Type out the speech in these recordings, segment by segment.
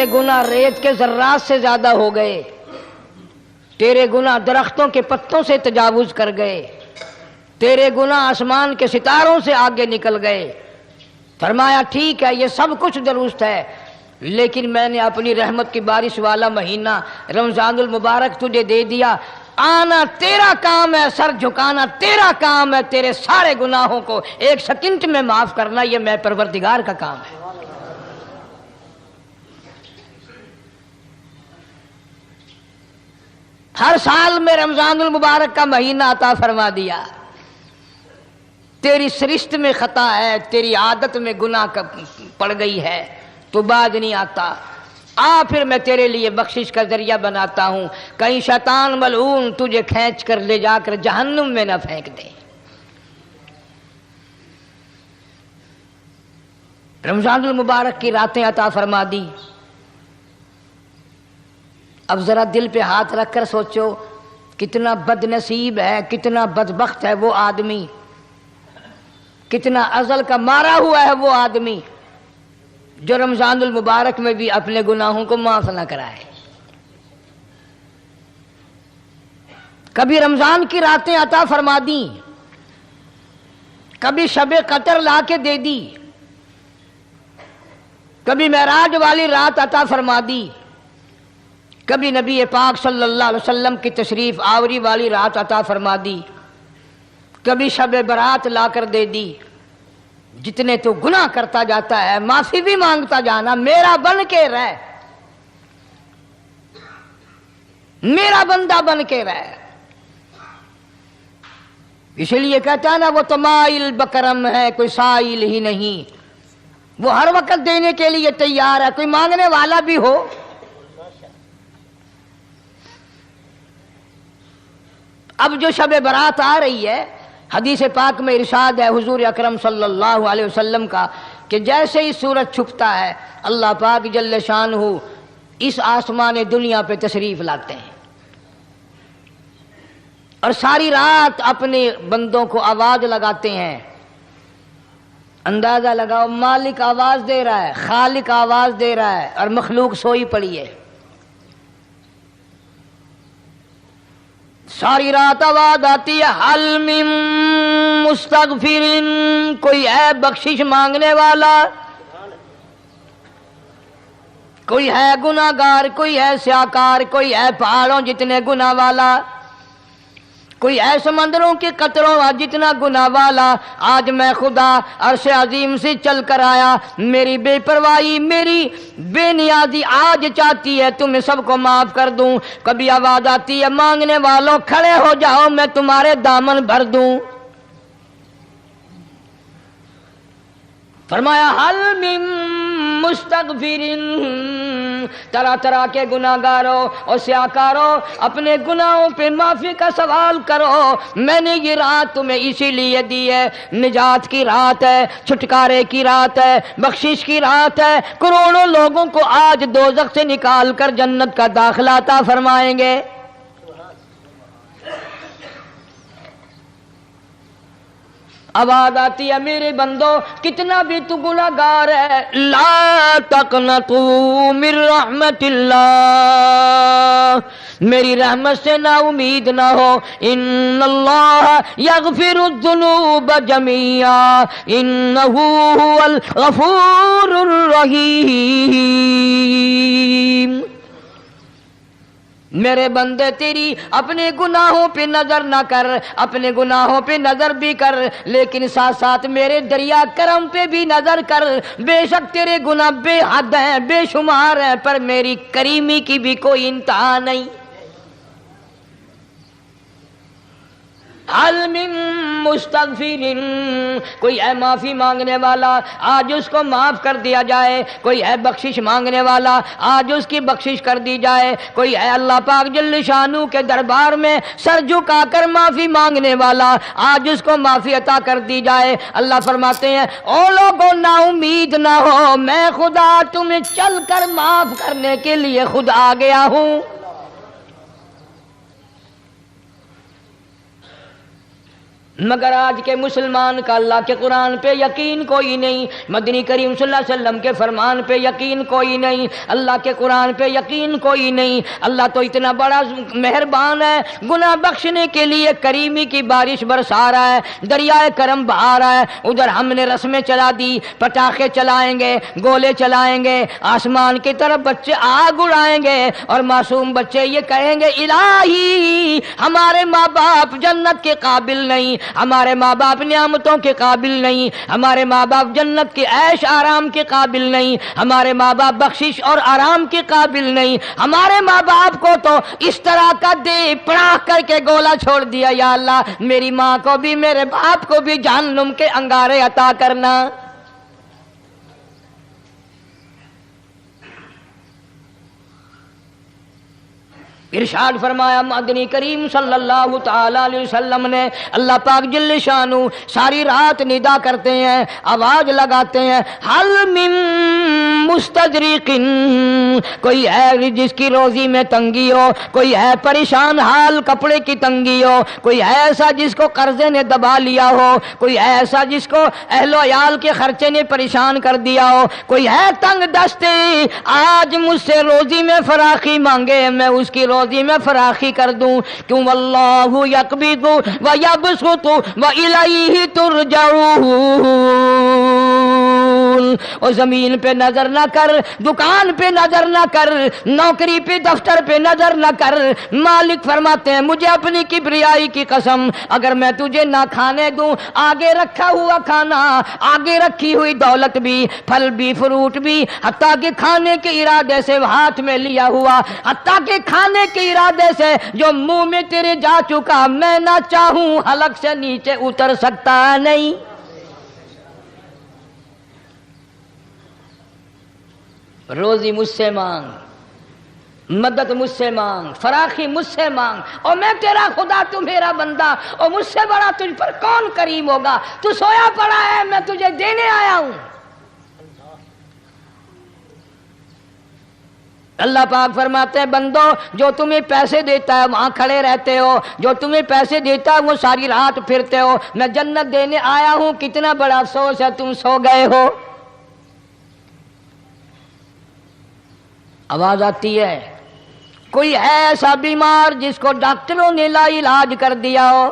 تیرے گناہ ریت کے ذرات سے زیادہ ہو گئے، تیرے گناہ درختوں کے پتوں سے تجاوز کر گئے، تیرے گناہ آسمان کے ستاروں سے آگے نکل گئے۔ فرمایا ٹھیک ہے یہ سب کچھ درست ہے، لیکن میں نے اپنی رحمت کی بارش والا مہینہ رمضان المبارک تجھے دے دیا، آنا تیرا کام ہے، سر جھکانا تیرا کام ہے، تیرے سارے گناہوں کو ایک سیکنڈ میں معاف کرنا یہ میں پروردگار کا کام ہے۔ ہر سال میں رمضان المبارک کا مہینہ عطا فرما دیا، تیری سرشت میں خطا ہے، تیری عادت میں گناہ پڑ گئی ہے، تو باز نہیں آتا، آ پھر میں تیرے لیے بخشش کا ذریعہ بناتا ہوں، کہیں شیطان ملعون تجھے کھینچ کر لے جا کر جہنم میں نہ پھینک دے۔ رمضان المبارک کی راتیں عطا فرما دی۔ اب ذرا دل پہ ہاتھ رکھ کر سوچو کتنا بد نصیب ہے، کتنا بدبخت ہے وہ آدمی، کتنا ازل کا مارا ہوا ہے وہ آدمی جو رمضان المبارک میں بھی اپنے گناہوں کو معاف نہ کرائے۔ کبھی رمضان کی راتیں عطا فرما دیں، کبھی شب قدر لا کے دے دی، کبھی معراج والی رات عطا فرما دی، کبھی نبی پاک صلی اللہ علیہ وسلم کی تشریف آوری والی رات عطا فرما دی، کبھی شب برات لا کر دے دی۔ جتنے تو گناہ کرتا جاتا ہے معافی بھی مانگتا جانا، میرا بن کے رہ، میرا بندہ بن کے رہ۔ اس لیے کہتا ہے نا وہ تو مائل بکرم ہے کوئی سائل ہی نہیں، وہ ہر وقت دینے کے لیے تیار ہے، کوئی مانگنے والا بھی ہو۔ اب جو شب برات آ رہی ہے، حدیث پاک میں ارشاد ہے حضور اکرم صلی اللہ علیہ وسلم کا کہ جیسے ہی سورج چھپتا ہے اللہ پاک جل شانہ اس آسمان دنیا پہ تشریف لاتے ہیں، اور ساری رات اپنے بندوں کو آواز لگاتے ہیں۔ اندازہ لگاؤ مالک آواز دے رہا ہے، خالق آواز دے رہا ہے، اور مخلوق سوئی پڑی ہے۔ ساری رات آواز آتی ہے حل من مستغفر، کوئی ہے بخشش مانگنے والا، کوئی ہے گناہگار، کوئی ہے سیاکار، کوئی ہے پہاڑوں جتنے گناہ والا، کوئی ہے سمندروں کے قطروں جتنا گناہ والا۔ آج میں خدا عرش عظیم سے چل کر آیا، میری بے پرواہی، میری بے نیازی آج چاہتی ہے تمہیں سب کو معاف کر دوں۔ کبھی آواز آتی ہے مانگنے والوں کھڑے ہو جاؤ میں تمہارے دامن بھر دوں۔ فرمایا حل من مستغفر، طرح طرح کے گناہگاروں اور سیاکاروں اپنے گناہوں پہ معافی کا سوال کرو، میں نے یہ رات تمہیں اسی لیے دی ہے، نجات کی رات ہے، چھٹکارے کی رات ہے، بخشش کی رات ہے۔ کروڑوں لوگوں کو آج دوزخ سے نکال کر جنت کا داخلہ عطا فرمائیں گے۔ آواز آتی ہے میرے بندو کتنا بھی تو گناہگار ہے، لا تقنطوا من رحمت اللہ، میری رحمت سے نا امید نہ ہو۔ ان اللہ یغفر الذنوب جميعا انہ هو الغفور الرحیم۔ میرے بندے تیری اپنے گناہوں پہ نظر نہ کر، اپنے گناہوں پہ نظر بھی کر، لیکن ساتھ ساتھ میرے دریا کرم پہ بھی نظر کر۔ بے شک تیرے گناہ بے حد ہیں، بے شمار ہیں، پر میری کریمی کی بھی کوئی انتہا نہیں۔ حل من مستغفر، کوئی ہے معافی مانگنے والا آج اس کو معاف کر دیا جائے، کوئی ہے بخشش مانگنے والا آج اس کی بخشش کر دی جائے، کوئی ہے اللہ پاک جل شانہ کے دربار میں سر جھکا کر معافی مانگنے والا آج اس کو معافی عطا کر دی جائے۔ اللہ فرماتے ہیں او لوگوں نا امید نہ ہو، میں خدا تمہیں چل کر معاف کرنے کے لیے خود آ گیا ہوں۔ مگر آج کے مسلمان کا اللہ کے قرآن پہ یقین کوئی نہیں، مدنی کریم صلی اللہ علیہ وسلم کے فرمان پہ یقین کوئی نہیں، اللہ کے قرآن پہ یقین کوئی نہیں۔ اللہ تو اتنا بڑا مہربان ہے، گناہ بخشنے کے لیے کریمی کی بارش برسا رہا ہے، دریائے کرم بہا رہا ہے۔ ادھر ہم نے رسمیں چلا دی، پٹاخے چلائیں گے، گولے چلائیں گے، آسمان کی طرف بچے آگ اڑائیں گے، اور معصوم بچے یہ کہیں گے الہی ہمارے ماں باپ جنت کے قابل نہیں، ہمارے ماں باپ نعمتوں کے قابل نہیں، ہمارے ماں باپ جنت کے عیش آرام کے قابل نہیں، ہمارے ماں باپ بخشش اور آرام کے قابل نہیں، ہمارے ماں باپ کو تو اس طرح کا دے پڑاخ کر کے گولا چھوڑ دیا، یا اللہ میری ماں کو بھی میرے باپ کو بھی جہنم کے انگارے عطا کرنا۔ ارشاد فرمایا مدنی کریم صلی اللہ تعالی علیہ وسلم نے، اللہ پاک جل شانہ ساری رات ندا کرتے ہیں، آواز لگاتے ہیں، حل من مستدرک، کوئی ہے جس کی روزی میں تنگی ہو، کوئی ہے پریشان حال کپڑے کی تنگی ہو، کوئی ہے ایسا جس کو قرضے نے دبا لیا ہو، کوئی ہے ایسا جس کو اہل و عیال کے خرچے نے پریشان کر دیا ہو، کوئی ہے تنگ دستے آج مجھ سے روزی میں فراخی مانگے، میں اس کی روزی میں فراخی کر دوں، کیوں واللہ یقبض و یبسط و الیہ ترجعون۔ اور زمین پہ نظر نہ کر، دکان پہ نظر نہ کر، نوکری پہ دفتر پہ نظر نہ کر، مالک فرماتے ہیں مجھے اپنی کبریائی کی قسم اگر میں تجھے نہ کھانے دوں، آگے رکھا ہوا کھانا، آگے رکھی ہوئی دولت بھی، پھل بھی، فروٹ بھی، حتیٰ کہ کھانے کے ارادے سے ہاتھ میں لیا ہوا، حتیٰ کہ کھانے کے ارادے سے جو منہ میں تیرے جا چکا، میں نہ چاہوں حلق سے نیچے اتر سکتا نہیں۔ روزی مجھ سے مانگ، مدد مجھ سے مانگ، فراخی مجھ سے مانگ، اور میں تیرا خدا تو میرا بندہ، اور مجھ سے بڑا تجھ پر کون کریم ہوگا؟ تو سویا پڑا ہے، میں تجھے دینے آیا ہوں۔ اللہ پاک فرماتے ہیں بندو جو تمہیں پیسے دیتا ہے وہاں کھڑے رہتے ہو، جو تمہیں پیسے دیتا ہے وہ ساری رات پھرتے ہو، میں جنت دینے آیا ہوں، کتنا بڑا افسوس ہے تم سو گئے ہو۔ آواز آتی ہے، کوئی ہے ایسا بیمار جس کو ڈاکٹروں نے لا علاج کر دیا ہو،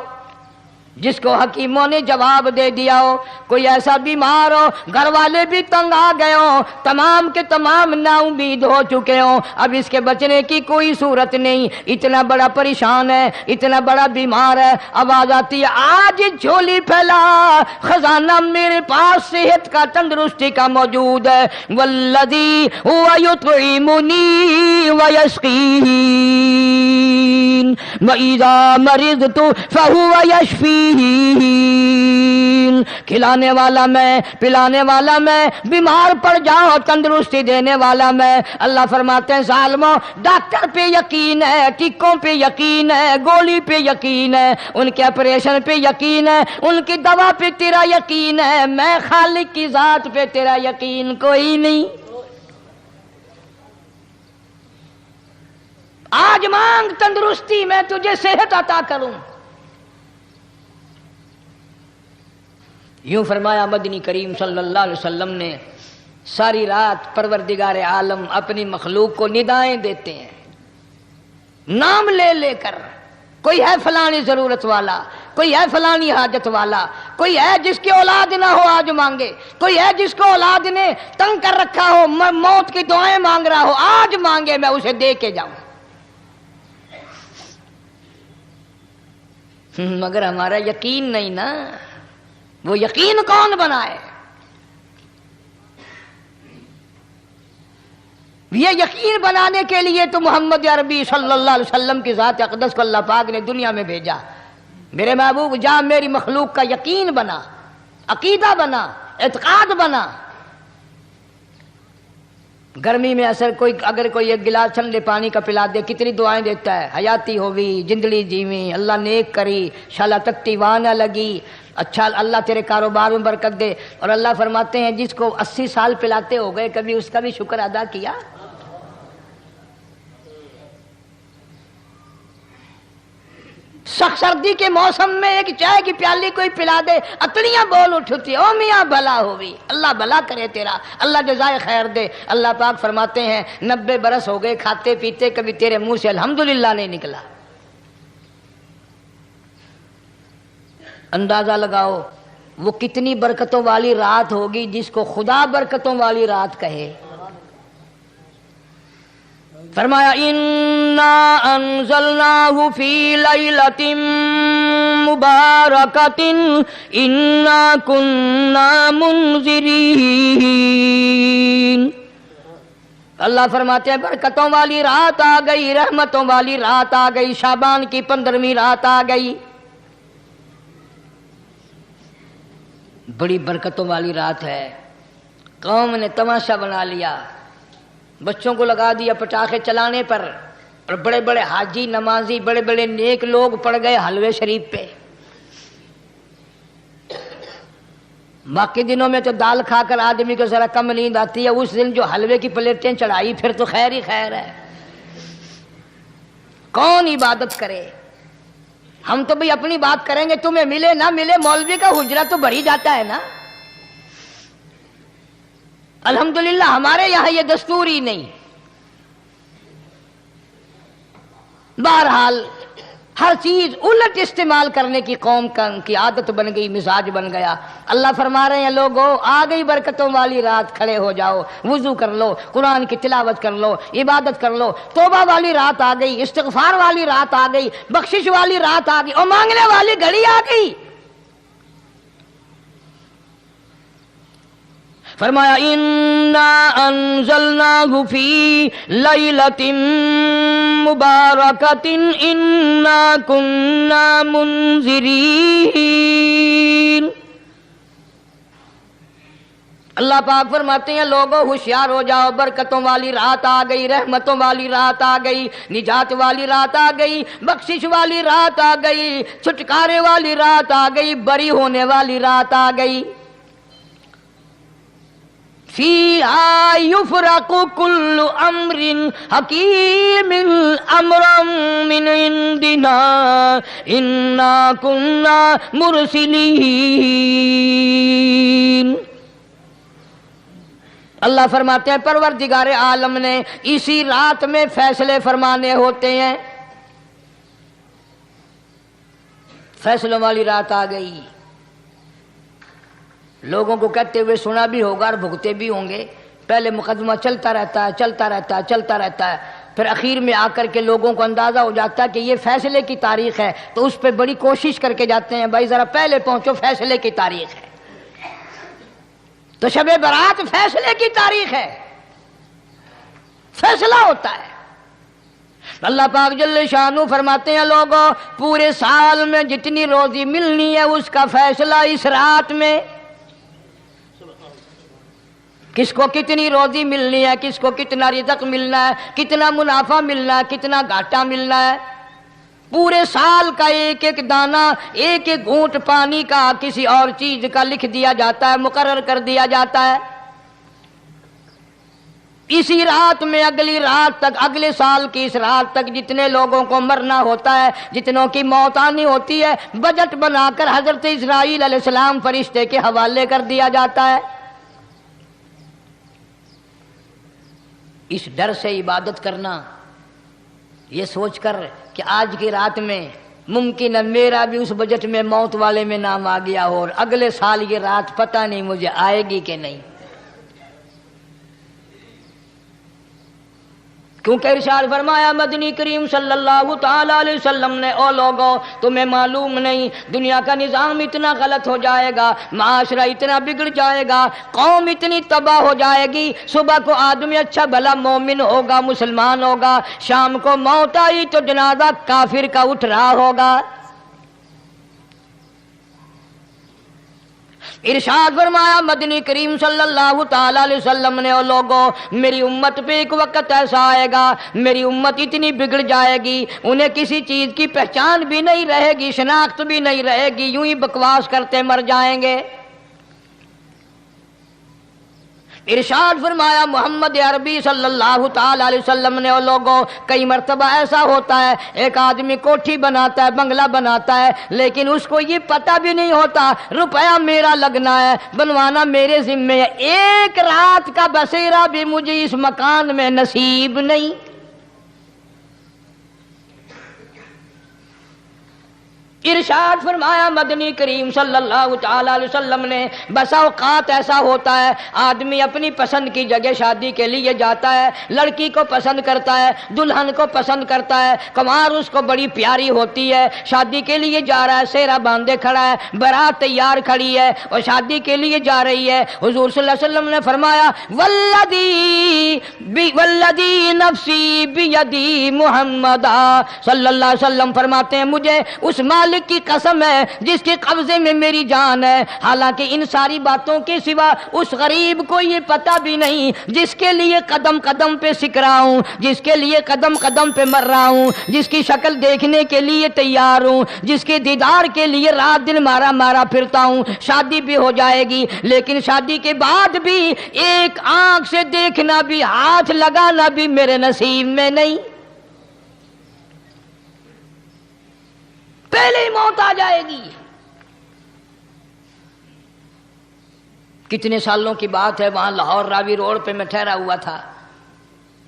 جس کو حکیموں نے جواب دے دیا ہو، کوئی ایسا بیمار ہو، گھر والے بھی تنگ آ گئے ہوں، تمام کے تمام نا امید ہو چکے ہوں، اب اس کے بچنے کی کوئی صورت نہیں، اتنا بڑا پریشان ہے، اتنا بڑا بیمار ہے، آواز آتی ہے آج جھولی پھیلا، خزانہ میرے پاس صحت کا، تندرستی کا موجود ہے، والذی هو یطعمنی ویسقین وَإِذَا مَرِضْتُ فَهُوَ يَشْفِينِ، کھلانے والا میں، پلانے والا میں، بیمار پڑ جاؤ تندرستی دینے والا میں۔ اللہ فرماتے ہیں ظالموں ڈاکٹر پہ یقین ہے، ٹیکوں پہ یقین ہے، گولی پہ یقین ہے، ان کے آپریشن پہ یقین ہے، ان کی دوا پہ تیرا یقین ہے، میں خالق کی ذات پہ تیرا یقین کوئی نہیں۔ آج مانگ تندرستی، میں تجھے صحت عطا کروں۔ یوں فرمایا مدنی کریم صلی اللہ علیہ وسلم نے۔ ساری رات پروردگار عالم اپنی مخلوق کو ندائیں دیتے ہیں، نام لے لے کر، کوئی ہے فلانی ضرورت والا، کوئی ہے فلانی حاجت والا، کوئی ہے جس کی اولاد نہ ہو آج مانگے، کوئی ہے جس کو اولاد نے تنگ کر رکھا ہو، موت کی دعائیں مانگ رہا ہو، آج مانگے میں اسے دے کے جاؤں۔ مگر ہمارا یقین نہیں نا، وہ یقین کون بنائے؟ یہ یقین بنانے کے لیے تو محمد عربی صلی اللہ علیہ وسلم کی ذات اقدس کو اللہ پاک نے دنیا میں بھیجا۔ میرے محبوب جا میری مخلوق کا یقین بنا، عقیدہ بنا، اعتقاد بنا۔ گرمی میں اگر کوئی ایک گلاس ٹھنڈے پانی کا پلا دے کتنی دعائیں دیتا ہے، حیاتی ہوئی، جندڑی جیویں، اللہ نیک کری، شالا تکتی وانا لگی، اچھا اللہ تیرے کاروبار میں برکت دے۔ اور اللہ فرماتے ہیں جس کو 80 سال پلاتے ہو گئے کبھی اس کا بھی شکر ادا کیا؟ سخت سردی کے موسم میں ایک چائے کی پیالی کوئی پلا دے اتڑیاں بول اٹھتی، او میاں بھلا ہوئی، اللہ بھلا کرے تیرا، اللہ جزائے خیر دے۔ اللہ پاک فرماتے ہیں 90 برس ہو گئے کھاتے پیتے، کبھی تیرے منہ سے الحمدللہ نہیں نکلا۔ اندازہ لگاؤ وہ کتنی برکتوں والی رات ہوگی جس کو خدا برکتوں والی رات کہے۔ فرمایا انا انزلناہ فی لیلۃ مبارکۃ انا کنا منذرین۔ اللہ فرماتے ہیں برکتوں والی رات آ گئی، رحمتوں والی رات آ گئی، شعبان کی 15ویں رات آ گئی، بڑی برکتوں والی رات ہے۔ قوم نے تماشا بنا لیا، بچوں کو لگا دیا پٹاخے چلانے پر، اور بڑے بڑے حاجی نمازی بڑے بڑے نیک لوگ پڑ گئے حلوے شریف پہ۔ باقی دنوں میں تو دال کھا کر آدمی کو ذرا کم نیند آتی ہے، اس دن جو حلوے کی پلیٹیں چڑھائی پھر تو خیر ہی خیر ہے۔ کون عبادت کرے؟ ہم تو بھئی اپنی بات کریں گے، تمہیں ملے نہ ملے مولوی کا حجرہ تو بھر ہی جاتا ہے نا۔ الحمدللہ ہمارے یہاں یہ دستور ہی نہیں۔ بہرحال ہر چیز الٹ استعمال کرنے کی قوم کی عادت بن گئی، مزاج بن گیا۔ اللہ فرما رہے ہیں لوگو آ گئی برکتوں والی رات، کھڑے ہو جاؤ، وضو کر لو، قرآن کی تلاوت کر لو، عبادت کر لو، توبہ والی رات آ گئی، استغفار والی رات آ گئی، بخشش والی رات آ گئی، اور مانگنے والی گھڑی آ گئی۔ فرمایا انا انزلناہ فی لیلۃ مبارکۃ انا کنا منذرین۔ اللہ پاک فرماتے ہیں لوگوں ہوشیار ہو جاؤ، برکتوں والی رات آ گئی، رحمتوں والی رات آ گئی، نجات والی رات آ گئی، بخشش والی رات آ گئی، چھٹکارے والی رات آ گئی، بری ہونے والی رات آ گئی۔ فیہا یفرق کل امر حکیم امرا من عندنا انا کنا مرسلین۔ اللہ فرماتے ہیں پروردگار عالم نے اسی رات میں فیصلے فرمانے ہوتے ہیں۔ فیصلوں والی رات آ گئی، لوگوں کو کہتے ہوئے سنا بھی ہوگا اور بھگتے بھی ہوں گے۔ پہلے مقدمہ چلتا رہتا ہے، چلتا رہتا ہے، چلتا رہتا ہے، پھر اخیر میں آ کر کے لوگوں کو اندازہ ہو جاتا ہے کہ یہ فیصلے کی تاریخ ہے، تو اس پہ بڑی کوشش کر کے جاتے ہیں بھائی ذرا پہلے پہنچو، فیصلے کی تاریخ ہے۔ تو شب برات فیصلے کی تاریخ ہے، فیصلہ ہوتا ہے۔ اللہ پاک جل شانہ فرماتے ہیں لوگوں پورے سال میں جتنی روزی ملنی ہے اس کا فیصلہ اس رات میں، کس کو کتنی روزی ملنی ہے، کس کو کتنا رزق ملنا ہے، کتنا منافع ملنا ہے، کتنا گھاٹا ملنا ہے، پورے سال کا ایک ایک دانہ، ایک ایک گھونٹ پانی کا کسی اور چیز کا لکھ دیا جاتا ہے، مقرر کر دیا جاتا ہے۔ اسی رات میں اگلی رات تک، اگلے سال کی اس رات تک جتنے لوگوں کو مرنا ہوتا ہے، جتنوں کی موت آنی ہوتی ہے، بجٹ بنا کر حضرت اسرائیل علیہ السلام فرشتے کے حوالے کر دیا جاتا ہے۔ اس ڈر سے عبادت کرنا، یہ سوچ کر کہ آج کی رات میں ممکن ہے میرا بھی اس بجٹ میں موت والے میں نام آ گیا ہو، اور اگلے سال یہ رات پتہ نہیں مجھے آئے گی کہ نہیں۔ کیونکہ ارشاد فرمایا مدنی کریم صلی اللہ تعالی علیہ وسلم نے او لوگوں تمہیں معلوم نہیں دنیا کا نظام اتنا غلط ہو جائے گا، معاشرہ اتنا بگڑ جائے گا، قوم اتنی تباہ ہو جائے گی، صبح کو آدمی اچھا بھلا مومن ہوگا، مسلمان ہوگا، شام کو موت آئی تو جنازہ کافر کا اٹھ رہا ہوگا۔ ارشاد فرمایا مدنی کریم صلی اللہ تعالی علیہ وسلم نے او لوگوں میری امت پہ ایک وقت ایسا آئے گا، میری امت اتنی بگڑ جائے گی انہیں کسی چیز کی پہچان بھی نہیں رہے گی، شناخت بھی نہیں رہے گی، یوں ہی بکواس کرتے مر جائیں گے۔ ارشاد فرمایا محمد عربی صلی اللہ تعالی علیہ وسلم نے، اور لوگوں کئی مرتبہ ایسا ہوتا ہے ایک آدمی کوٹھی بناتا ہے، بنگلہ بناتا ہے، لیکن اس کو یہ پتہ بھی نہیں ہوتا روپیہ میرا لگنا ہے، بنوانا میرے ذمے ہے، ایک رات کا بسیرا بھی مجھے اس مکان میں نصیب نہیں۔ ارشاد فرمایا مدنی کریم صلی اللہ تعالی علیہ وسلم نے، بسا اوقات ایسا ہوتا ہے آدمی اپنی پسند کی جگہ شادی کے لیے جاتا ہے، لڑکی کو پسند کرتا ہے، دلہن کو پسند کرتا ہے، کمار اس کو بڑی پیاری ہوتی ہے، شادی کے لیے جا رہا ہے، سیرا باندھے کھڑا ہے، بارات تیار کھڑی ہے اور شادی کے لیے جا رہی ہے۔ حضور صلی اللہ علیہ وسلم نے فرمایا والذی نفسی بیدی، محمد صلی اللہ علیہ وسلم فرماتے ہیں مجھے اس مالک کی قسم ہے جس کے قبضے میں میری جان ہے، حالانکہ ان ساری باتوں کے سوا اس غریب کو یہ پتہ بھی نہیں جس کے لیے قدم قدم پہ سکھ رہا ہوں، جس کے لیے قدم قدم پہ مر رہا ہوں، جس کی شکل دیکھنے کے لیے تیار ہوں، جس کے دیدار کے لیے رات دن مارا مارا پھرتا ہوں۔ شادی بھی ہو جائے گی لیکن شادی کے بعد بھی ایک آنکھ سے دیکھنا بھی، ہاتھ لگانا بھی میرے نصیب میں نہیں، پہلے ہی موت آ جائے گی۔ کتنے سالوں کی بات ہے، وہاں لاہور راوی روڈ پہ میں ٹھہرا ہوا تھا،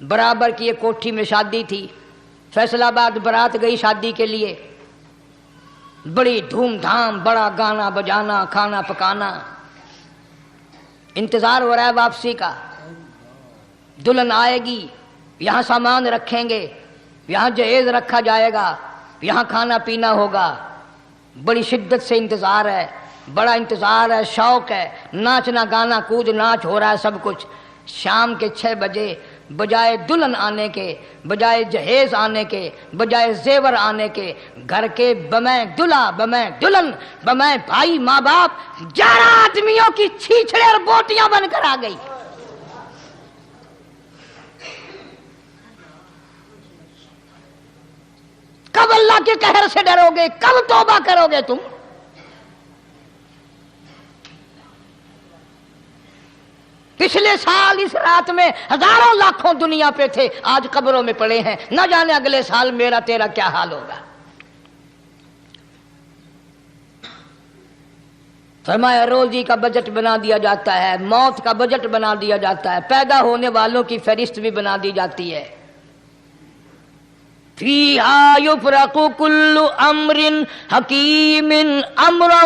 برابر کی ایک کوٹھی میں شادی تھی، فیصل آباد برات گئی شادی کے لیے، بڑی دھوم دھام، بڑا گانا بجانا، کھانا پکانا، انتظار ہو رہا ہے واپسی کا، دلہن آئے گی، یہاں سامان رکھیں گے، یہاں جہیز رکھا جائے گا، یہاں کھانا پینا ہوگا، بڑی شدت سے انتظار ہے، بڑا انتظار ہے، شوق ہے، ناچنا گانا کود ناچ ہو رہا ہے سب کچھ۔ شام کے 6 بجے بجائے دلہن آنے کے، بجائے جہیز آنے کے، بجائے زیور آنے کے، گھر کے بمیں دلہا، بمیں دلہن، بمیں بھائی ماں باپ 11 آدمیوں کی چھیچڑے اور بوٹیاں بن کر آ گئی۔ کب اللہ کے قہر سے ڈرو گے؟ کب توبہ کرو گے تم؟ پچھلے سال اس رات میں ہزاروں لاکھوں دنیا پہ تھے، آج قبروں میں پڑے ہیں، نہ جانے اگلے سال میرا تیرا کیا حال ہوگا۔ فرمایا روزی کا بجٹ بنا دیا جاتا ہے، موت کا بجٹ بنا دیا جاتا ہے، پیدا ہونے والوں کی فہرست بھی بنا دی جاتی ہے۔ فیہا یفرق کل امر حکیم امرا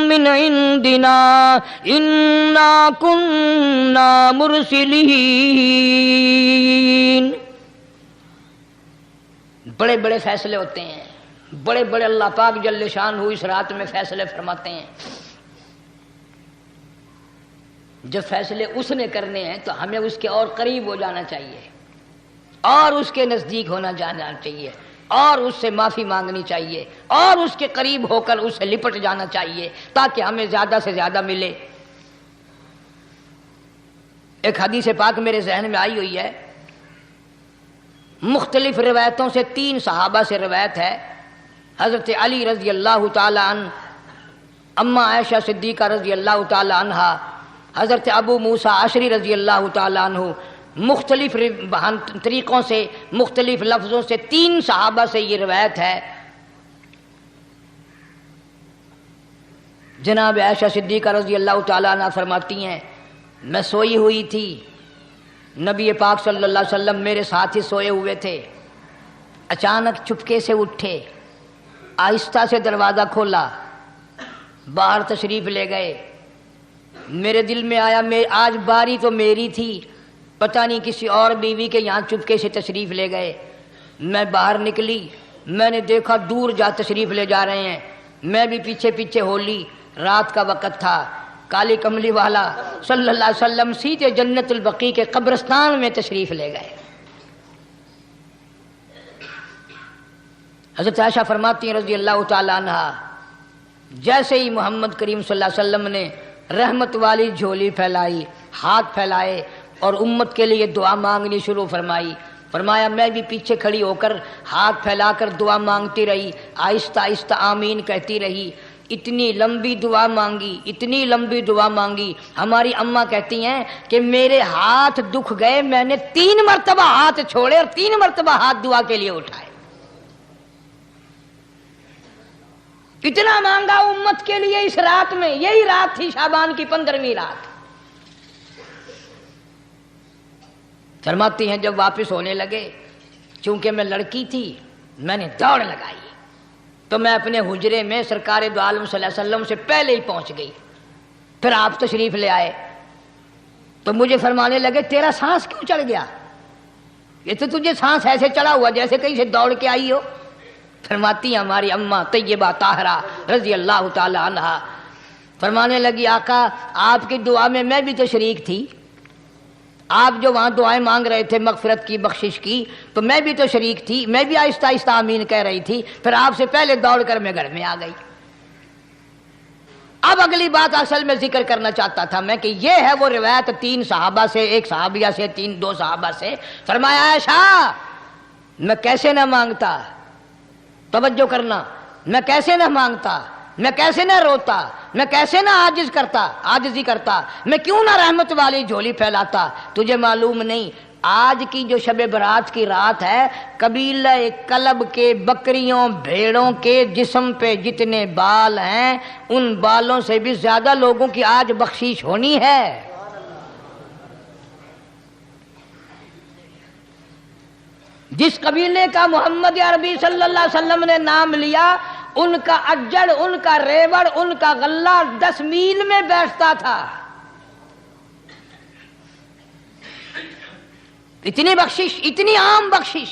من عندنا انا کننا مرسلین۔ بڑے بڑے فیصلے ہوتے ہیں، بڑے بڑے اللہ پاک جل شان ہو اس رات میں فیصلے فرماتے ہیں۔ جب فیصلے اس نے کرنے ہیں تو ہمیں اس کے اور قریب ہو جانا چاہیے، اور اس کے نزدیک ہونا جانا چاہیے، اور اس سے معافی مانگنی چاہیے، اور اس کے قریب ہو کر اس سے لپٹ جانا چاہیے تاکہ ہمیں زیادہ سے زیادہ ملے۔ ایک حدیث پاک میرے ذہن میں آئی ہوئی ہے، مختلف روایتوں سے 3 صحابہ سے روایت ہے، حضرت علی رضی اللہ تعالی عنہ، اما عائشہ صدیقہ رضی اللہ تعالی عنہا، حضرت ابو موسیٰ اشعری رضی اللہ تعالی عنہ، مختلف طریقوں سے، مختلف لفظوں سے 3 صحابہ سے یہ روایت ہے۔ جناب عائشہ صدیقہ رضی اللہ تعالیٰ عنہ فرماتی ہیں میں سوئی ہوئی تھی، نبی پاک صلی اللہ علیہ وسلم میرے ساتھ ہی سوئے ہوئے تھے، اچانک چپکے سے اٹھے، آہستہ سے دروازہ کھولا، باہر تشریف لے گئے۔ میرے دل میں آیا آج باری تو میری تھی، پتہ نہیں کسی اور بیوی کے یہاں چپکے سے تشریف لے گئے۔ میں باہر نکلی، میں نے دیکھا دور جا تشریف لے جا رہے ہیں، میں بھی پیچھے پیچھے ہو لی۔ رات کا وقت تھا، کالی کملی والا صلی اللہ علیہ وسلم سیدھے جنت البقیع کے قبرستان میں تشریف لے گئے۔ حضرت عائشہ فرماتی ہیں رضی اللہ تعالی عنہا، جیسے ہی محمد کریم صلی اللہ علیہ وسلم نے رحمت والی جھولی پھیلائی، ہاتھ پھیلائے اور امت کے لیے دعا مانگنی شروع فرمائی، فرمایا میں بھی پیچھے کھڑی ہو کر ہاتھ پھیلا کر دعا مانگتی رہی، آہستہ آہستہ آمین کہتی رہی۔ اتنی لمبی دعا مانگی، اتنی لمبی دعا مانگی. ہماری اماں کہتی ہیں کہ میرے ہاتھ دکھ گئے، میں نے 3 مرتبہ ہاتھ چھوڑے اور 3 مرتبہ ہاتھ دعا کے لیے اٹھائے. اتنا مانگا امت کے لیے اس رات میں. یہی رات تھی شعبان کی 15ویں رات. فرماتی ہیں جب واپس ہونے لگے، چونکہ میں لڑکی تھی، میں نے دوڑ لگائی تو میں اپنے حجرے میں سرکار دو عالم صلی اللہ علیہ وسلم سے پہلے ہی پہنچ گئی. پھر آپ تشریف لے آئے تو مجھے فرمانے لگے تیرا سانس کیوں چڑھ گیا؟ یہ تو تجھے سانس ایسے چڑھا ہوا جیسے کہیں سے دوڑ کے آئی ہو. فرماتی ہیں ہماری اماں طیبہ طاہرہ رضی اللہ تعالی عنہا، فرمانے لگی آقا آپ کی دعا میں بھی تو شریک تھی. آپ جو وہاں دعائیں مانگ رہے تھے مغفرت کی، بخشش کی، تو میں بھی تو شریک تھی. میں بھی آہستہ آہستہ آمین کہہ رہی تھی. پھر آپ سے پہلے دوڑ کر میں گھر میں آ گئی. اب اگلی بات اصل میں ذکر کرنا چاہتا تھا میں کہ یہ ہے وہ روایت 3 صحابہ سے، 1 صحابیہ سے، 2 صحابہ سے. فرمایا عائشہ میں کیسے نہ مانگتا، توجہ کرنا، میں کیسے نہ مانگتا، میں کیسے نہ روتا، میں کیسے نہ عاجزی کرتا، میں کیوں نہ رحمت والی جھولی پھیلاتا. تجھے معلوم نہیں آج کی جو شب برات کی رات ہے، قبیلہ کلب کے بکریوں بھیڑوں کے جسم پہ جتنے بال ہیں ان بالوں سے بھی زیادہ لوگوں کی آج بخشش ہونی ہے. جس قبیلے کا محمد عربی صلی اللہ علیہ وسلم نے نام لیا، ان کا اجڑ، ان کا ریوڑ، ان کا غلہ 10 میل میں بیٹھتا تھا. اتنی بخشش، اتنی عام بخشش.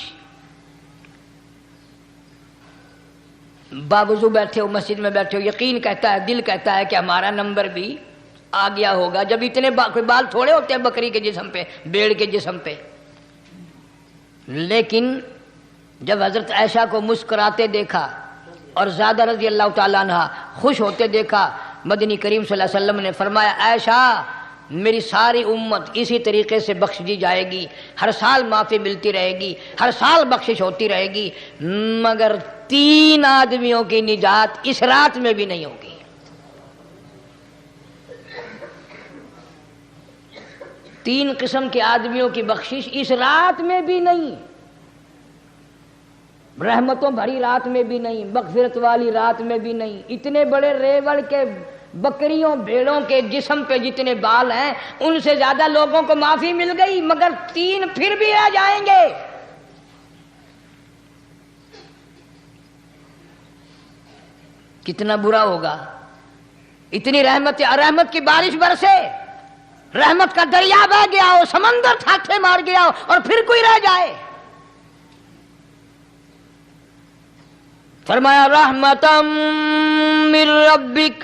باوضو بیٹھے ہو، مسجد میں بیٹھے ہو، یقین کہتا ہے، دل کہتا ہے کہ ہمارا نمبر بھی آ گیا ہوگا. جب اتنے بال تھوڑے ہوتے ہیں بکری کے جسم پہ، بھیڑ کے جسم پہ. لیکن جب حضرت عائشہ کو مسکراتے دیکھا اور زیادہ رضی اللہ تعالیٰ عنہ خوش ہوتے دیکھا، مدنی کریم صلی اللہ علیہ وسلم نے فرمایا عائشہ میری ساری امت اسی طریقے سے بخش دی جائے گی، ہر سال معافی ملتی رہے گی، ہر سال بخشش ہوتی رہے گی، مگر 3 آدمیوں کی نجات اس رات میں بھی نہیں ہوگی. 3 قسم کے آدمیوں کی بخشش اس رات میں بھی نہیں، رحمتوں بھری رات میں بھی نہیں، مغفرت والی رات میں بھی نہیں. اتنے بڑے ریوڑ کے بکریوں بھیڑوں کے جسم پہ جتنے بال ہیں ان سے زیادہ لوگوں کو معافی مل گئی، مگر 3 پھر بھی آ جائیں گے. کتنا برا ہوگا. اتنی رحمت کی بارش برسے، رحمت کا دریا بہ گیا ہو، سمندر تھاٹھے مار گیا ہو اور پھر کوئی رہ جائے. فرمایا رحمتم من ربک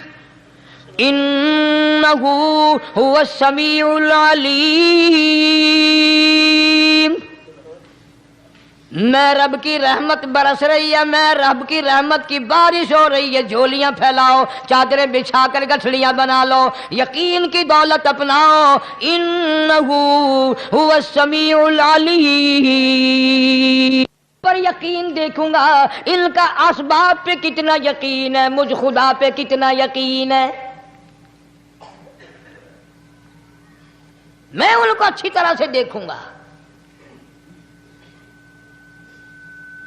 انہ هو السمیع العلیم. میں رب کی رحمت برس رہی ہے، میں رب کی رحمت کی بارش ہو رہی ہے. جھولیاں پھیلاؤ، چادریں بچھا کر گٹھڑیاں بنا لو، یقین کی دولت اپناؤ. انہ هو السمیع العلیم. پر یقین دیکھوں گا ان کا اسباب پہ کتنا یقین ہے، مجھ خدا پہ کتنا یقین ہے. میں ان کو اچھی طرح سے دیکھوں گا.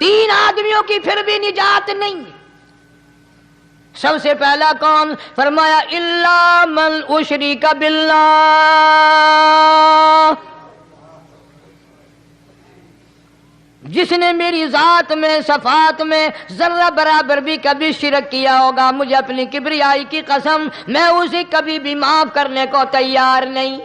3 آدمیوں کی پھر بھی نجات نہیں. سب سے پہلا کون؟ فرمایا الا من اشرک باللہ، جس نے میری ذات میں صفات میں ذرہ برابر بھی کبھی شرک کیا ہوگا، مجھے اپنی کبریائی کی قسم میں اسے کبھی بھی معاف کرنے کو تیار نہیں.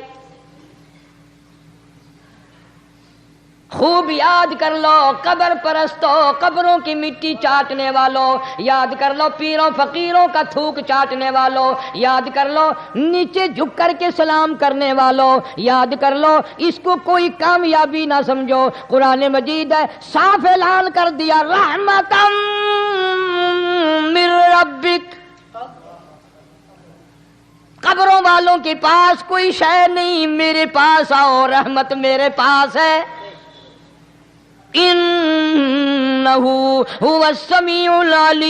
خوب یاد کر لو قبر پرستوں، قبروں کی مٹی چاٹنے والوں، یاد کر لو پیروں فقیروں کا تھوک چاٹنے والوں، یاد کر لو نیچے جھک کر کے سلام کرنے والوں، یاد کر لو اس کو کوئی کامیابی نہ سمجھو. قرآن مجید ہے صاف اعلان کر دیا رحمتم من ربک. قبروں والوں کے پاس کوئی شے نہیں، میرے پاس آؤ، رحمت میرے پاس ہے. انہ هو السمیع العلیم۔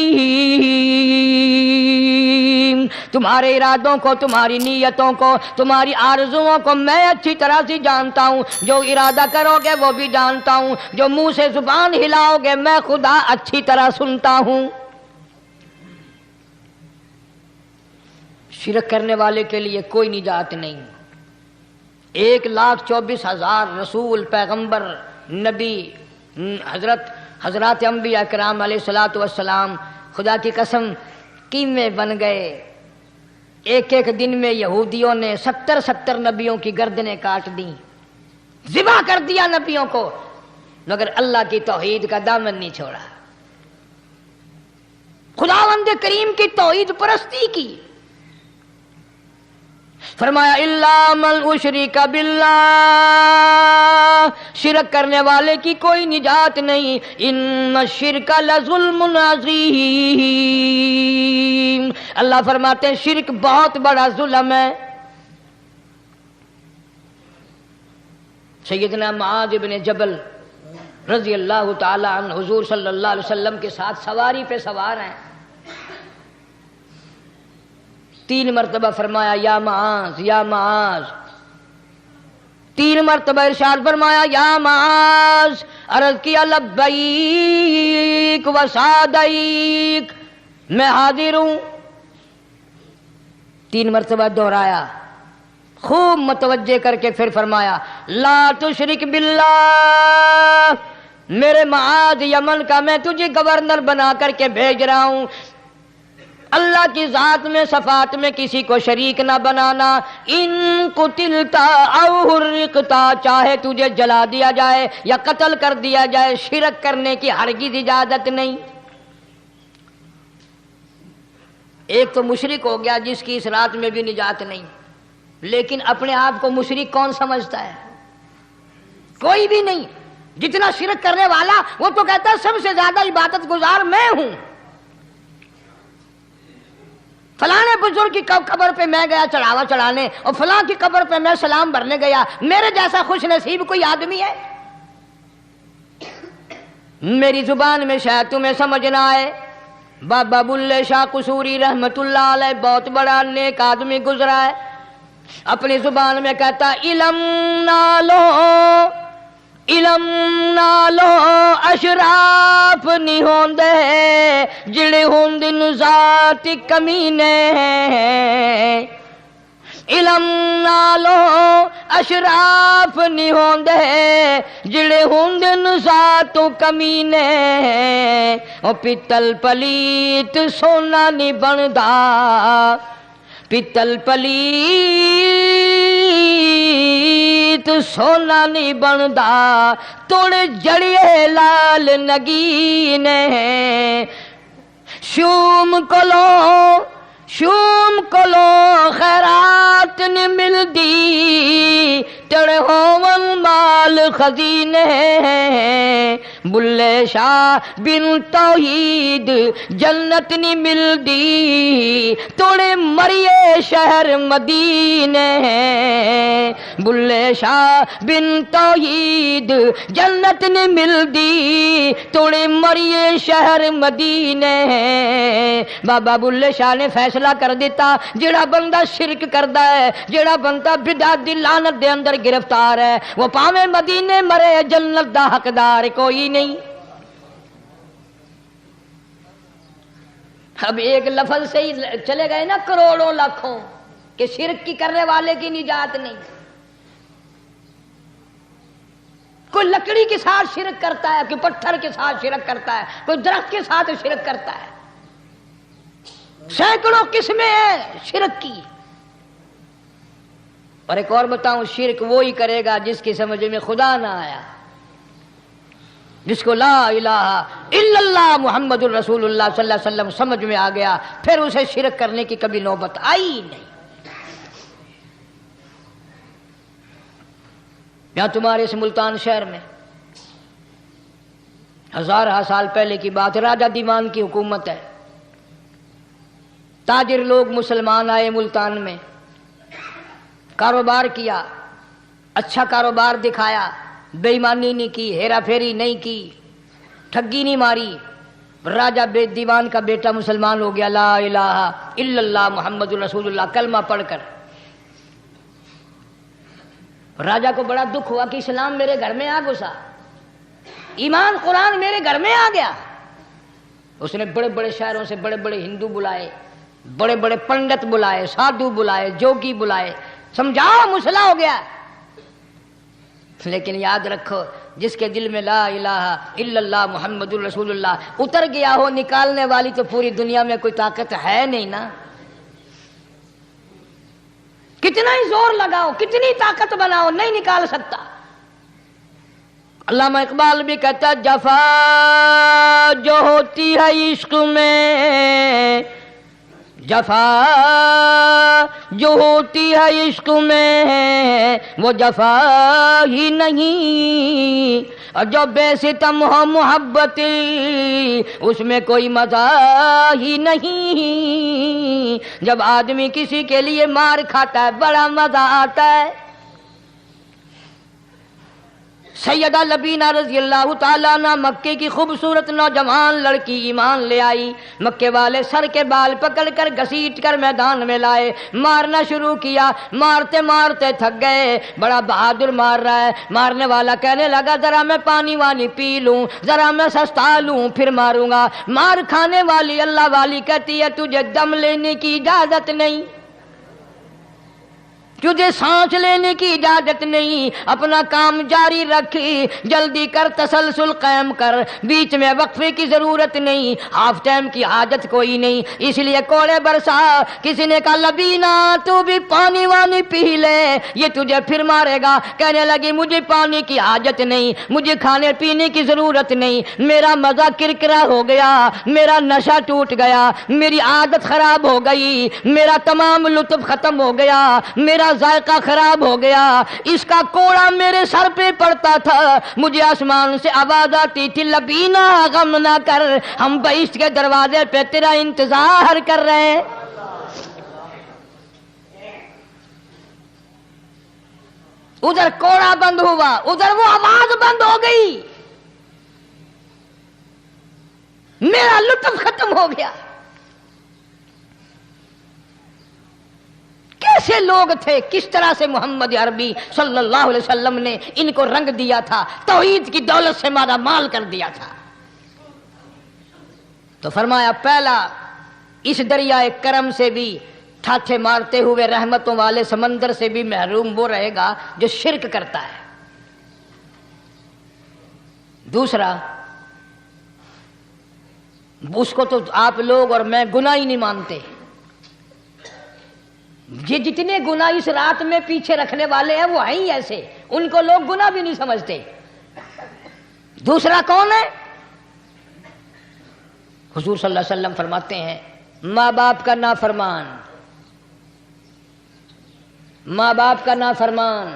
تمہارے ارادوں کو، تمہاری نیتوں کو، تمہاری آرزوؤں کو میں اچھی طرح سے جانتا ہوں۔ جو ارادہ کرو گے وہ بھی جانتا ہوں، جو منہ سے زبان ہلاؤ گے میں خدا اچھی طرح سنتا ہوں۔ شرک کرنے والے کے لیے کوئی نجات نہیں۔ 1,24,000 رسول، پیغمبر، نبی، حضرات انبیاء کرام علیہ الصلوۃ والسلام خدا کی قسم کیمے بن گئے۔ ایک ایک دن میں یہودیوں نے 70 نبیوں کی گردنیں کاٹ دیں، ذبح کر دیا نبیوں کو، مگر اللہ کی توحید کا دامن نہیں چھوڑا، خداوند کریم کی توحید پرستی کی۔ فرمایا الا من اشرک باللہ، شرک کرنے والے کی کوئی نجات نہیں۔ ان الشرک لظلم عظیم، اللہ فرماتے ہیں شرک بہت بڑا ظلم ہے۔ سیدنا معاذ بن جبل رضی اللہ تعالی عنہ حضور صلی اللہ علیہ وسلم کے ساتھ سواری پہ سوار ہیں، 3 مرتبہ فرمایا یا معاذ یا معاذ، 3 مرتبہ ارشاد فرمایا یا معاذ، عرض کیا لبیک و سعدیک، میں حاضر ہوں، 3 مرتبہ دہرایا، خوب متوجہ کر کے پھر فرمایا لا تشرک باللہ، میرے معاذ یمن کا میں تجھے گورنر بنا کر کے بھیج رہا ہوں، اللہ کی ذات میں صفات میں کسی کو شریک نہ بنانا۔ ان قتلتا او حرقتا، چاہے تجھے جلا دیا جائے یا قتل کر دیا جائے، شرک کرنے کی ہرگز اجازت نہیں۔ ایک تو مشرک ہو گیا جس کی اس رات میں بھی نجات نہیں، لیکن اپنے آپ کو مشرک کون سمجھتا ہے؟ کوئی بھی نہیں۔ جتنا شرک کرنے والا وہ تو کہتا ہے سب سے زیادہ عبادت گزار میں ہوں، فلاں بزرگ کی قبر پہ میں گیا چڑھاوا چڑھانے اور فلاں کی قبر پہ میں سلام بھرنے گیا، میرے جیسا خوش نصیب کوئی آدمی ہے؟ میری زبان میں شاید تمہیں سمجھ نہ آئے، بابا بلے شاہ قصوری رحمت اللہ علیہ بہت بڑا نیک آدمی گزرا ہے، اپنی زبان میں کہتا علم نالو اشراف نہیں ہوندے جڑے ہوندن ذات کمینے، علم نالو اشراف نہیں ہوندے جڑے ہوندن ذات کمینے، او پتل پلیت سونا نہیں بندا، پتل پلیت سونا نہیں بندا، توڑ جڑیے لال نگینے، شوم کولو خیرات نہیں ملدی، تڑے ہون مال خزینے، بلے شاہ بن توحید جنت نہیں ملدی، توڑے مریے شہر مدینے، بلے شاہ بن توحید جنت نہیں ملدی، توڑے مریے شہر مدینے۔ بابا بلے شاہ نے فیصلہ کر دیتا جڑا بندہ شرک کردا ہے، جڑا بندہ بدعت دی لعنت دے اندر گرفتار ہے، وہ پاویں مدینے مرے جنت دا حقدار کوئی نہیں۔ اب ایک لفظ سے ہی چلے گئے نا کروڑوں لاکھوں کہ شرک کی کرنے والے کی نجات نہیں۔ کوئی لکڑی کے ساتھ شرک کرتا ہے، کوئی پتھر کے ساتھ شرک کرتا ہے، کوئی درخت کے ساتھ شرک کرتا ہے، سینکڑوں قسمیں ہیں شرک کی۔ اور ایک اور بتاؤں، شرک وہی کرے گا جس کی سمجھ میں خدا نہ آیا، جس کو لا الہ الا اللہ محمد الرسول اللہ صلی اللہ علیہ وسلم سمجھ میں آ گیا، پھر اسے شرک کرنے کی کبھی نوبت آئی نہیں۔ یہاں تمہارے اس ملتان شہر میں 1000 سال پہلے کی بات، راجہ دیوان کی حکومت ہے، تاجر لوگ مسلمان آئے ملتان میں، کاروبار کیا، اچھا کاروبار دکھایا، بے ایمانی نہیں کی، ہیرا پھیری نہیں کی، ٹھگی نہیں ماری. راجہ دیوان کا بیٹا مسلمان ہو گیا, لا الہ الا اللہ محمد رسول اللہ کلمہ پڑھ کر. راجہ کو بڑا دکھ ہوا کہ اسلام میرے گھر میں آ گھسا, ایمان قرآن میرے گھر میں آ گیا. اس نے بڑے بڑے شہروں سے بڑے بڑے ہندو بلائے, بڑے بڑے پنڈت بلائے, سادھو بلائے, جوگی بلائے, سمجھاؤ مسئلہ ہو گیا. لیکن یاد رکھو, جس کے دل میں لا الہ الا اللہ محمد رسول اللہ اتر گیا ہو, نکالنے والی تو پوری دنیا میں کوئی طاقت ہے نہیں نا. کتنا ہی زور لگاؤ, کتنی طاقت بناؤ, نہیں نکال سکتا. علامہ اقبال بھی کہتا ہے جفا جو ہوتی ہے عشق میں, جفا جو ہوتی ہے عشق میں وہ جفا ہی نہیں, اور جو بے ستم ہو محبت اس میں کوئی مزہ ہی نہیں. جب آدمی کسی کے لیے مار کھاتا ہے بڑا مزہ آتا ہے. سیدہ لبینہ رضی اللہ تعالیٰ عنہ مکے کی خوبصورت نوجوان لڑکی ایمان لے آئی. مکے والے سر کے بال پکڑ کر گھسیٹ کر میدان میں لائے, مارنا شروع کیا. مارتے مارتے تھک گئے, بڑا بہادر مار رہا ہے. مارنے والا کہنے لگا ذرا میں پانی وانی پی لوں, ذرا میں سستا لوں پھر ماروں گا. مار کھانے والی اللہ والی کہتی ہے تجھے دم لینے کی اجازت نہیں, تجھے سانس لینے کی اجازت نہیں, اپنا کام جاری رکھ, جلدی کر, تسلسل قائم کر, بیچ میں وقفے کی ضرورت نہیں, ہاف ٹائم کی حاجت کوئی نہیں. اس لیے کوڑے برسا. کسی نے کہا لبینہ تو بھی پانی وانی پی لے, یہ تجھے پھر مارے گا. کہنے لگی مجھے پانی کی حاجت نہیں, مجھے کھانے پینے کی ضرورت نہیں, میرا مزہ کرکرا ہو گیا, میرا نشہ ٹوٹ گیا, میری عادت خراب ہو گئی, میرا تمام لطف ختم ہو گیا, میرا ذائقہ خراب ہو گیا. اس کا کوڑا میرے سر پہ پڑتا تھا, مجھے آسمان سے آواز آتی تھی لبینہ غم نہ کر, ہم بہشت کے دروازے پہ تیرا انتظار کر رہے ہیں. ادھر کوڑا بند ہوا, ادھر وہ آواز بند ہو گئی, میرا لطف ختم ہو گیا. کیسے لوگ تھے, کس طرح سے محمد عربی صلی اللہ علیہ وسلم نے ان کو رنگ دیا تھا, توحید کی دولت سے مالا مال کر دیا تھا. تو فرمایا پہلا اس دریائے کرم سے بھی ٹھاٹھے مارتے ہوئے رحمتوں والے سمندر سے بھی محروم وہ رہے گا جو شرک کرتا ہے. دوسرا اس کو تو آپ لوگ اور میں گناہ ہی نہیں مانتے, یہ جتنے گناہ اس رات میں پیچھے رکھنے والے ہیں وہ ہیں ہی ایسے, ان کو لوگ گناہ بھی نہیں سمجھتے. دوسرا کون ہے؟ حضور صلی اللہ علیہ وسلم فرماتے ہیں ماں باپ کا نافرمان, ماں باپ کا نافرمان,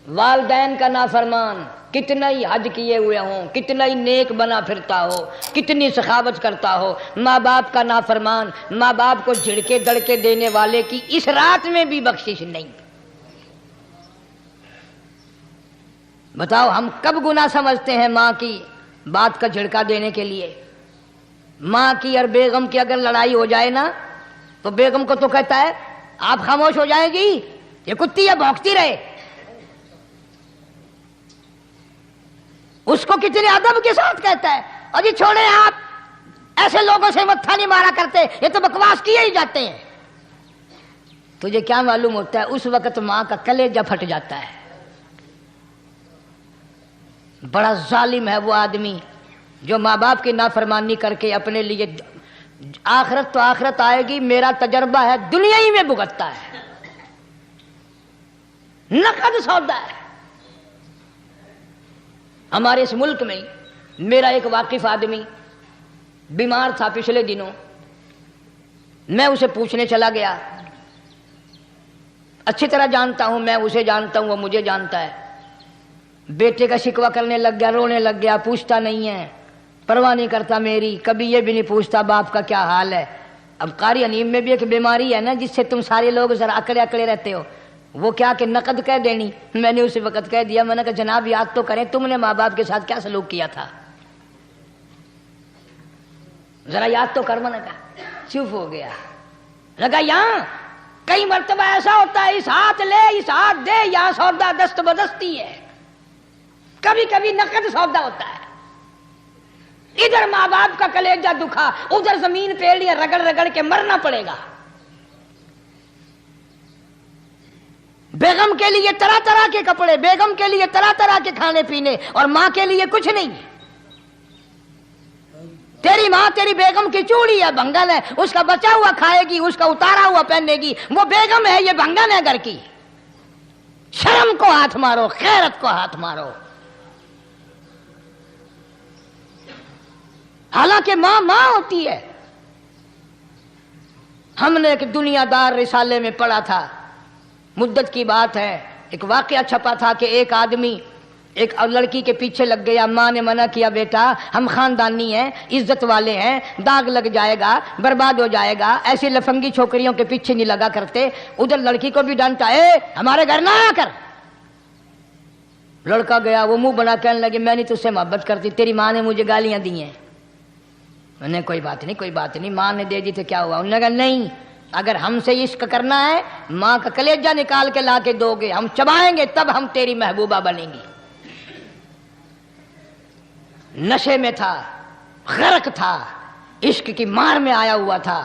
والدین کا نافرمان, کتنا ہی حج کیے ہوئے ہوں, کتنا ہی نیک بنا پھرتا ہو, کتنی سخاوت کرتا ہو, ماں باپ کا نافرمان, ماں باپ کو جھڑکے دڑکے دینے والے کی اس رات میں بھی بخشش نہیں. بتاؤ ہم کب گناہ سمجھتے ہیں ماں کی بات کا جھڑکا دینے کے لیے؟ ماں کی اور بیگم کی اگر لڑائی ہو جائے نا تو بیگم کو تو کہتا ہے آپ خاموش ہو جائیں گی, یہ کتی ہے بھونکتی رہے. اس کو کتنے ادب کے ساتھ کہتا ہے اور جی چھوڑے آپ, ایسے لوگوں سے متھا نہیں مارا کرتے, یہ تو بکواس کیے ہی جاتے ہیں. تجھے کیا معلوم ہوتا ہے اس وقت ماں کا کلیجہ پھٹ جاتا ہے. بڑا ظالم ہے وہ آدمی جو ماں باپ کی نافرمانی کر کے اپنے لیے, آخرت تو آخرت آئے گی, میرا تجربہ ہے دنیا ہی میں بھگتتا ہے, نقد سودا ہے. ہمارے اس ملک میں میرا ایک واقف آدمی بیمار تھا پچھلے دنوں, میں اسے پوچھنے چلا گیا, اچھی طرح جانتا ہوں, میں اسے جانتا ہوں, وہ مجھے جانتا ہے. بیٹے کا شکوہ کرنے لگ گیا, رونے لگ گیا, پوچھتا نہیں ہے, پرواہ نہیں کرتا میری, کبھی یہ بھی نہیں پوچھتا باپ کا کیا حال ہے. اب قاری انیم میں بھی ایک بیماری ہے نا جس سے تم سارے لوگ ذرا اکڑے اکڑے رہتے ہو, وہ کیا کہ نقد کہہ دینی. میں نے اسی وقت کہہ دیا, میں نے کہا جناب یاد تو کریں تم نے ماں باپ کے ساتھ کیا سلوک کیا تھا. ذرا یاد تو کر، میں نے کہا چپ ہو گیا. لگا یہاں کئی مرتبہ ایسا ہوتا ہے اس ہاتھ لے اس ہاتھ دے، یہاں سودا دست بدستی ہے. کبھی کبھی نقد سودا ہوتا ہے. ادھر ماں باپ کا کلیجہ دکھا، ادھر زمین پیڑیاں رگڑ رگڑ کے مرنا پڑے گا. بیگم کے لیے طرح طرح کے کپڑے، بیگم کے لیے طرح طرح کے کھانے پینے، اور ماں کے لیے کچھ نہیں. تیری ماں تیری بیگم کی چوڑی ہے، بھنگن ہے، اس کا بچا ہوا کھائے گی، اس کا اتارا ہوا پہنے گی. وہ بیگم ہے، یہ بھنگن ہے گھر کی. شرم کو ہاتھ مارو، غیرت کو ہاتھ مارو. حالانکہ ماں ماں ہوتی ہے. ہم نے ایک دنیا دار رسالے میں پڑھا تھا، مدت کی بات ہے، ایک واقعہ چھپا تھا کہ ایک آدمی ایک لڑکی کے پیچھے لگ گیا. ماں نے منع کیا، بیٹا ہم خاندانی ہیں، عزت والے ہیں، داغ لگ جائے گا، برباد ہو جائے گا، ایسی لفنگی چھوکریوں کے پیچھے نہیں لگا کرتے. ادھر لڑکی کو بھی ڈانٹا، ہمارے گھر نہ آیا کر. لڑکا گیا، وہ منہ بنا کہنے لگے میں نہیں تجھ سے محبت کرتی، تیری ماں نے مجھے گالیاں دی ہیں. میں نے کوئی بات نہیں کوئی بات نہیں، ماں نے دے دی تو کیا ہوا. انہوں نے کہا نہیں، اگر ہم سے عشق کرنا ہے ماں کا کلیجہ نکال کے لا کے دو گے، ہم چبائیں گے تب ہم تیری محبوبہ بنیں گی. نشے میں تھا، غرق تھا، عشق کی مار میں آیا ہوا تھا.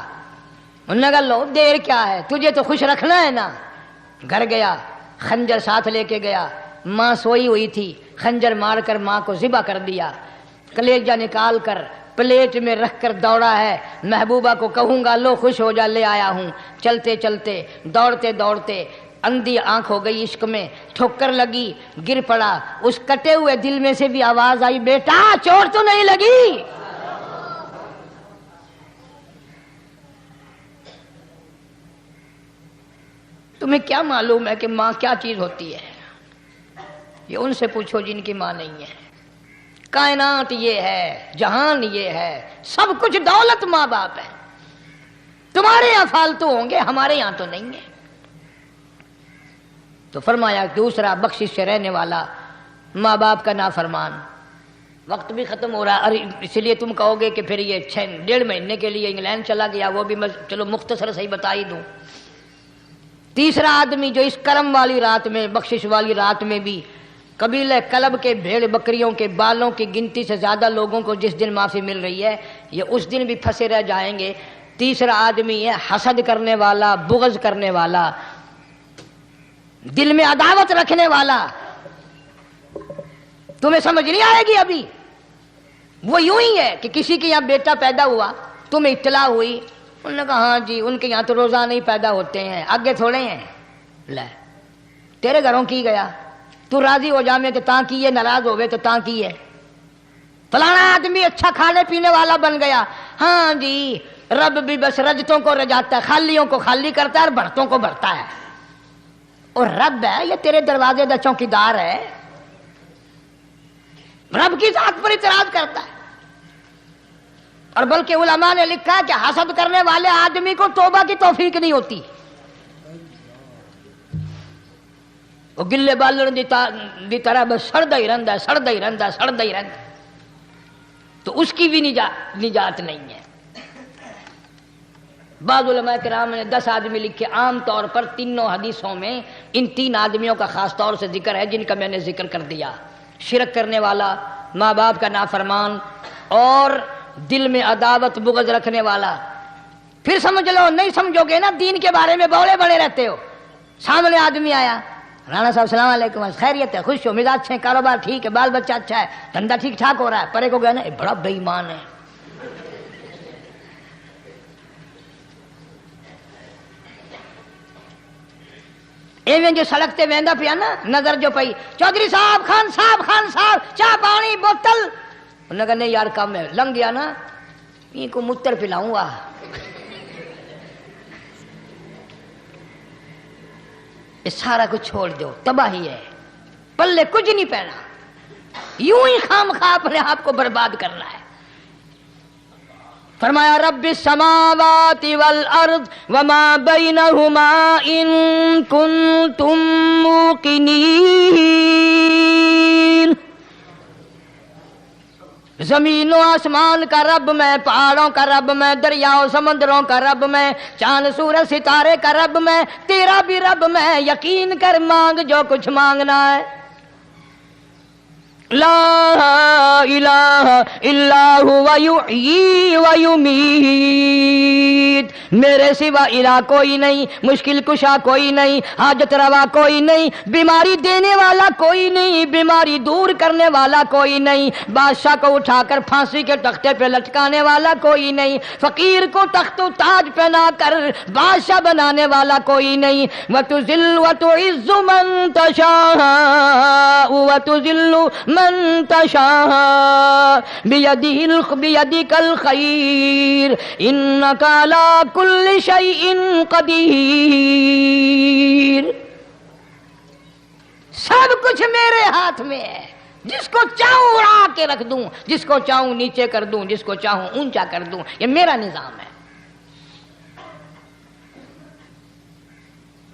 انہوں نے کہا لو دیر کیا ہے، تجھے تو خوش رکھنا ہے نا. گھر گیا، خنجر ساتھ لے کے گیا. ماں سوئی ہوئی تھی، خنجر مار کر ماں کو ذبح کر دیا. کلیجہ نکال کر پلیٹ میں رکھ کر دوڑا ہے، محبوبہ کو کہوں گا لو خوش ہو جا، لے آیا ہوں. چلتے چلتے دوڑتے دوڑتے اندھی آنکھ ہو گئی عشق میں، ٹھوکر لگی، گر پڑا. اس کٹے ہوئے دل میں سے بھی آواز آئی، بیٹا چوٹ تو نہیں لگی؟ تمہیں کیا معلوم ہے کہ ماں کیا چیز ہوتی ہے؟ یہ ان سے پوچھو جن کی ماں نہیں ہے. کائنات یہ ہے، جہان یہ ہے، سب کچھ دولت ماں باپ ہے. تمہارے یہاں فالتو ہوں گے، ہمارے یہاں تو نہیں ہے. تو فرمایا دوسرا بخشش سے رہنے والا ماں باپ کا نافرمان. وقت بھی ختم ہو رہا ہے، اس لیے تم کہو گے کہ پھر یہ 1.5 مہینے کے لیے انگلینڈ چلا گیا، وہ بھی میں چلو مختصر سے ہی بتا ہی دوں. تیسرا آدمی جو اس کرم والی رات میں، بخشش والی رات میں بھی قبیلہ کلب کے بھیڑ بکریوں کے بالوں کی گنتی سے زیادہ لوگوں کو جس دن معافی مل رہی ہے، یہ اس دن بھی پھنسے رہ جائیں گے. تیسرا آدمی ہے حسد کرنے والا، بغض کرنے والا، دل میں عداوت رکھنے والا. تمہیں سمجھ نہیں آئے گی ابھی. وہ یوں ہی ہے کہ کسی کے یہاں بیٹا پیدا ہوا، تمہیں اطلاع ہوئی، انہوں نے کہا ہاں جی ان کے یہاں تو روزانہ ہی پیدا ہوتے ہیں، آگے تھوڑے ہیں. لے تیرے گھروں کی گیا، تو راضی ہو جامے تو تاں کی ہے، ناراض ہوئے تو تاں کی ہے. فلانا آدمی اچھا کھانے پینے والا بن گیا، ہاں جی رب بھی بس رجتوں کو رجاتا ہے، خالیوں کو خالی کرتا ہے اور بھرتوں کو بھرتا ہے. اور رب ہے یہ تیرے دروازے دا چوکیدار ہے، رب کی ذات پر اعتراض کرتا ہے. اور بلکہ علماء نے لکھا ہے کہ حسد کرنے والے آدمی کو توبہ کی توفیق نہیں ہوتی. وہ گلے بالن دی طرح بس سڑدا ہی رہندا ہے، سڑدا ہی رہندا ہے، سڑدا ہی رہندا ہے. تو اس کی بھی نجات نہیں ہے. بعض علماء کرام نے 10 آدمی لکھے. عام طور پر تینوں حدیثوں میں ان 3 آدمیوں کا خاص طور سے ذکر ہے جن کا میں نے ذکر کر دیا. شرک کرنے والا، ماں باپ کا نافرمان، اور دل میں عداوت بغض رکھنے والا. پھر سمجھ لو، نہیں سمجھو گے نا دین کے بارے میں بولے بڑے رہتے ہو. سامنے آدمی آیا، رانا صاحب السلام علیکم، خیریت ہے، خوش ہو، مزاج اچھے، کاروبار ٹھیک ہے، بال بچہ اچھا ہے، دھندا ٹھیک ٹھاک ہو رہا ہے. پرے کو گیا نا بڑا بے ایمان ہے. ایویں جو سڑک تے ویندا پیا نا، نظر جو پئی، چودھری صاحب، خان صاحب چاہ پانی بوتل. انہوں نے کہا نہیں یار کم ہے، لنگ گیا نا یہ کو متر پلاؤں گا. یہ سارا کچھ چھوڑ دو، تباہی ہے، پلے کچھ نہیں پہنا، یوں ہی خام خواہ اپنے آپ کو برباد کرنا ہے. فرمایا رب السماوات والارض وما بینہما ان کنتم موقنین. زمین و آسمان کا رب میں، پہاڑوں کا رب میں، دریاؤں سمندروں کا رب میں، چاند سورج ستارے کا رب میں، تیرا بھی رب میں، یقین کر مانگ جو کچھ مانگنا ہے۔ لا الہ الا هو یحیی و یمیت، میرے سوا الہ کوئی نہیں، مشکل کشا کوئی نہیں، حاجت روا کوئی نہیں، بیماری دینے والا کوئی نہیں، بیماری دور کرنے والا کوئی نہیں، بادشاہ کو اٹھا کر پھانسی کے تختے پہ لٹکانے والا کوئی نہیں، فقیر کو تخت و تاج پہنا کر بادشاہ بنانے والا کوئی نہیں۔ وَتُذِلُّ وَتُعِزُّ مَن تَشَاءُ وَتُذِلُّ من تشاء بِيَدِكَ الْخَيْرُ إِنَّكَ عَلَى كُلِّ شَيْءٍ قدیر۔ سب کچھ میرے ہاتھ میں ہے، جس کو چاہوں اڑا کے رکھ دوں، جس کو چاہوں نیچے کر دوں، جس کو چاہوں اونچا کر دوں، یہ میرا نظام ہے۔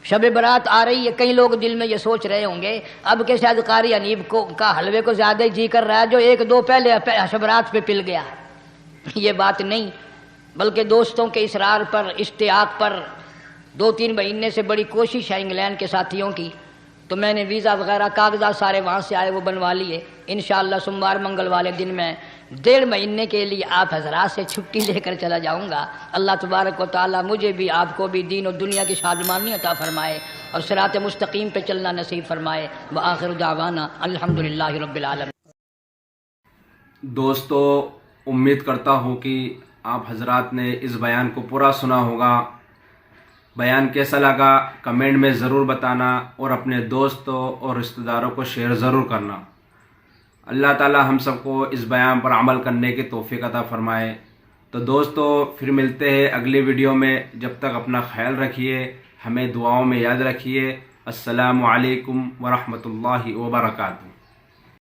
شب برات آ رہی ہے، کئی لوگ دل میں یہ سوچ رہے ہوں گے اب کہ شاید قاری انیب کا حلوے کو زیادہ ہی جی کر رہا ہے جو ایک دو پہلے شب برات پہ پل گیا۔ یہ بات نہیں، بلکہ دوستوں کے اصرار پر، اشتیاق پر 2-3 مہینے سے بڑی کوشش ہے انگلینڈ کے ساتھیوں کی، تو میں نے ویزا وغیرہ کاغذات سارے وہاں سے آئے وہ بنوا لیے۔ انشاءاللہ سوموار منگل والے دن میں 1.5 مہینے کے لیے آپ حضرات سے چھٹی لے کر چلا جاؤں گا۔ اللہ تبارک و تعالیٰ مجھے بھی آپ کو بھی دین و دنیا کی شادمانی عطا فرمائے اور صراط مستقیم پہ چلنا نصیب فرمائے۔ وآخر دعوانا الحمدللہ رب العالمین۔ دوستو، امید کرتا ہوں کہ آپ حضرات نے اس بیان کو پورا سنا ہوگا۔ بیان کیسا لگا کمنٹ میں ضرور بتانا اور اپنے دوستوں اور رشتہ داروں کو شیئر ضرور کرنا۔ اللہ تعالی ہم سب کو اس بیان پر عمل کرنے کی توفیق عطا فرمائے۔ تو دوستو پھر ملتے ہیں اگلی ویڈیو میں، جب تک اپنا خیال رکھیے، ہمیں دعاؤں میں یاد رکھیے۔ السلام علیکم ورحمۃ اللہ وبرکاتہ۔